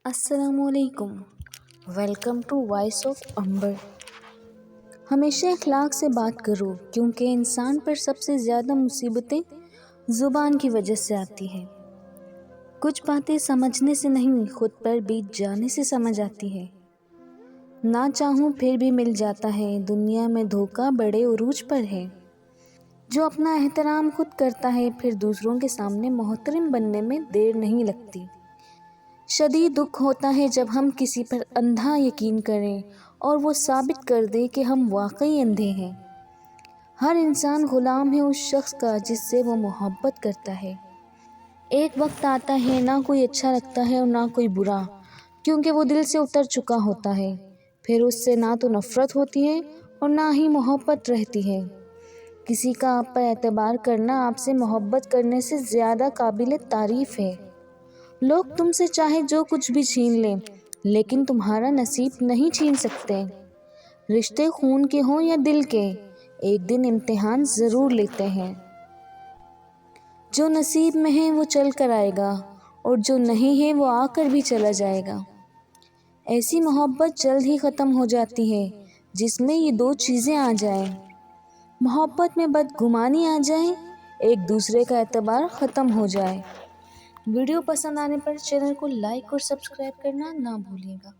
السلام علیکم، welcome to voice of امبر۔ ہمیشہ اخلاق سے بات کرو کیونکہ انسان پر سب سے زیادہ مصیبتیں زبان کی وجہ سے آتی ہیں۔ کچھ باتیں سمجھنے سے نہیں، خود پر بیت جانے سے سمجھ آتی ہے۔ نہ چاہوں پھر بھی مل جاتا ہے، دنیا میں دھوکہ بڑے عروج پر ہے۔ جو اپنا احترام خود کرتا ہے پھر دوسروں کے سامنے محترم بننے میں دیر نہیں لگتی۔ شدید دکھ ہوتا ہے جب ہم کسی پر اندھا یقین کریں اور وہ ثابت کر دے کہ ہم واقعی اندھے ہیں۔ ہر انسان غلام ہے اس شخص کا جس سے وہ محبت کرتا ہے۔ ایک وقت آتا ہے نہ کوئی اچھا لگتا ہے اور نہ کوئی برا، کیونکہ وہ دل سے اتر چکا ہوتا ہے۔ پھر اس سے نہ تو نفرت ہوتی ہے اور نہ ہی محبت رہتی ہے۔ کسی کا آپ پر اعتبار کرنا آپ سے محبت کرنے سے زیادہ قابل تعریف ہے۔ لوگ تم سے چاہے جو کچھ بھی چھین لیں لیکن تمہارا نصیب نہیں چھین سکتے۔ رشتے خون کے ہوں یا دل کے، ایک دن امتحان ضرور لیتے ہیں۔ جو نصیب میں ہے وہ چل کر آئے گا اور جو نہیں ہے وہ آ کر بھی چلا جائے گا۔ ایسی محبت جلد ہی ختم ہو جاتی ہے جس میں یہ دو چیزیں آ جائیں۔ محبت میں بدگمانی آ جائے، ایک دوسرے کا اعتبار ختم ہو جائے۔ ویڈیو پسند آنے پر چینل کو لائک اور سبسکرائب کرنا نہ بھولیے گا۔